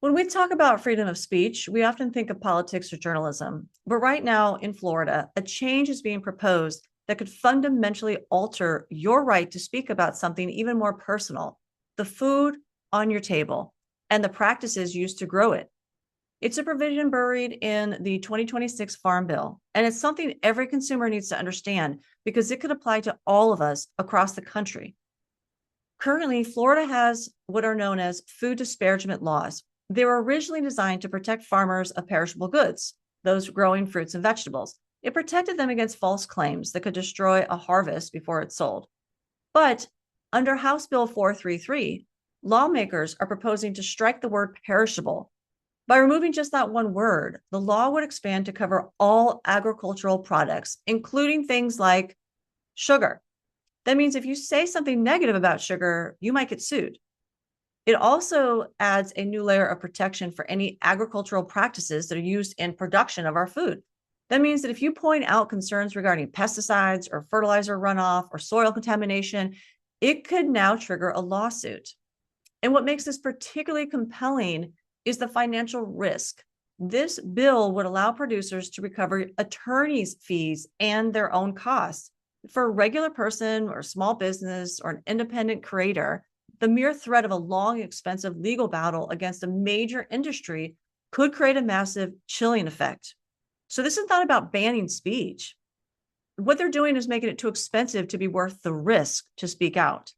When we talk about freedom of speech, we often think of politics or journalism. But right now in Florida, a change is being proposed that could fundamentally alter your right to speak about something even more personal, the food on your table and the practices used to grow it. It's a provision buried in the 2026 Farm Bill, and it's something every consumer needs to understand because it could apply to all of us across the country. Currently, Florida has what are known as food disparagement laws. They were originally designed to protect farmers of perishable goods, those growing fruits and vegetables. It protected them against false claims that could destroy a harvest before it's sold. But under House Bill 433, lawmakers are proposing to strike the word perishable. By removing just that one word, the law would expand to cover all agricultural products, including things like sugar. That means if you say something negative about sugar, you might get sued. It also adds a new layer of protection for any agricultural practices that are used in production of our food. That means that if you point out concerns regarding pesticides or fertilizer runoff or soil contamination, it could now trigger a lawsuit. And what makes this particularly compelling is the financial risk. This bill would allow producers to recover attorneys' fees and their own costs. For a regular person or small business or an independent creator, the mere threat of a long, expensive legal battle against a major industry could create a massive chilling effect. So this is not about banning speech. What they're doing is making it too expensive to be worth the risk to speak out.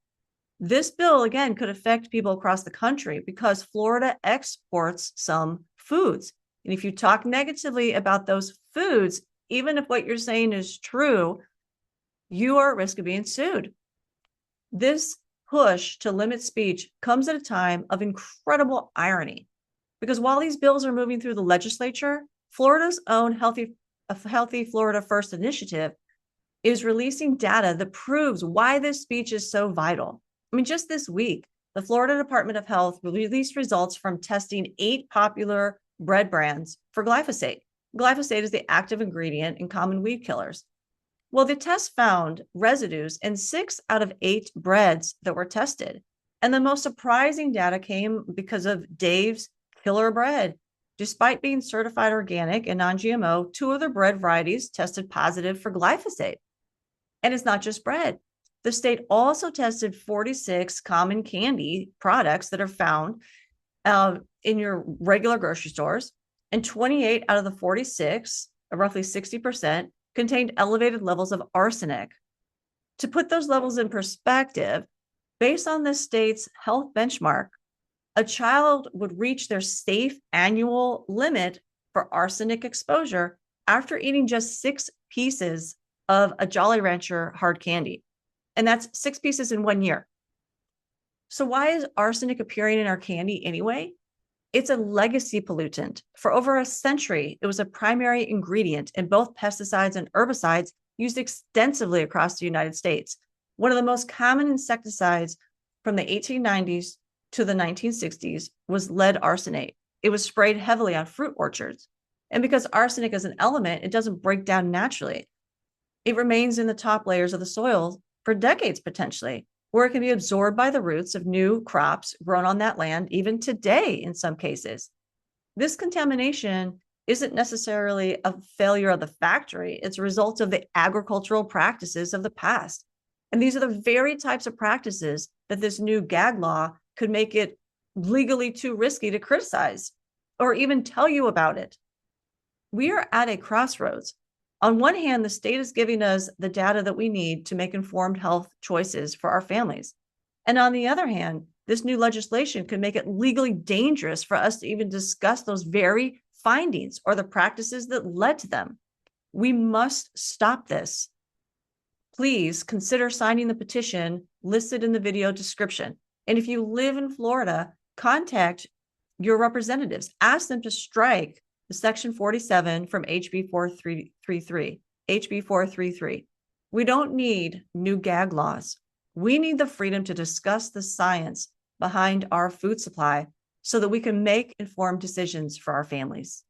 This bill, again, could affect people across the country because Florida exports some foods. And if you talk negatively about those foods, even if what you're saying is true, you are at risk of being sued. This push to limit speech comes at a time of incredible irony because while these bills are moving through the legislature, Florida's own Healthy Florida First initiative is releasing data that proves why this speech is so vital. I mean, just this week, the Florida Department of Health released results from testing 8 popular bread brands for glyphosate. Glyphosate is the active ingredient in common weed killers. Well, the test found residues in 6 out of 8 breads that were tested. And the most surprising data came because of Dave's Killer Bread. Despite being certified organic and non-GMO, 2 of their bread varieties tested positive for glyphosate. And it's not just bread. The state also tested 46 common candy products that are found in your regular grocery stores, and 28 out of the 46, roughly 60%, contained elevated levels of arsenic. To put those levels in perspective, based on the state's health benchmark, a child would reach their safe annual limit for arsenic exposure after eating just 6 pieces of a Jolly Rancher hard candy. And that's 6 pieces in 1 year. So why is arsenic appearing in our candy anyway? It's a legacy pollutant. For over a century, it was a primary ingredient in both pesticides and herbicides used extensively across the United States. One of the most common insecticides from the 1890s to the 1960s was lead arsenate. It was sprayed heavily on fruit orchards. And because arsenic is an element, it doesn't break down naturally. It remains in the top layers of the soil for decades potentially, where it can be absorbed by the roots of new crops grown on that land, even today in some cases. This contamination isn't necessarily a failure of the factory, it's a result of the agricultural practices of the past. And these are the very types of practices that this new gag law could make it legally too risky to criticize or even tell you about it. We are at a crossroads. On one hand, the state is giving us the data that we need to make informed health choices for our families. And on the other hand, this new legislation could make it legally dangerous for us to even discuss those very findings or the practices that led to them. We must stop this. Please consider signing the petition listed in the video description. And if you live in Florida, contact your representatives. Ask them to strike the Section 47 from HB 433. HB 433. We don't need new gag laws. We need the freedom to discuss the science behind our food supply so that we can make informed decisions for our families.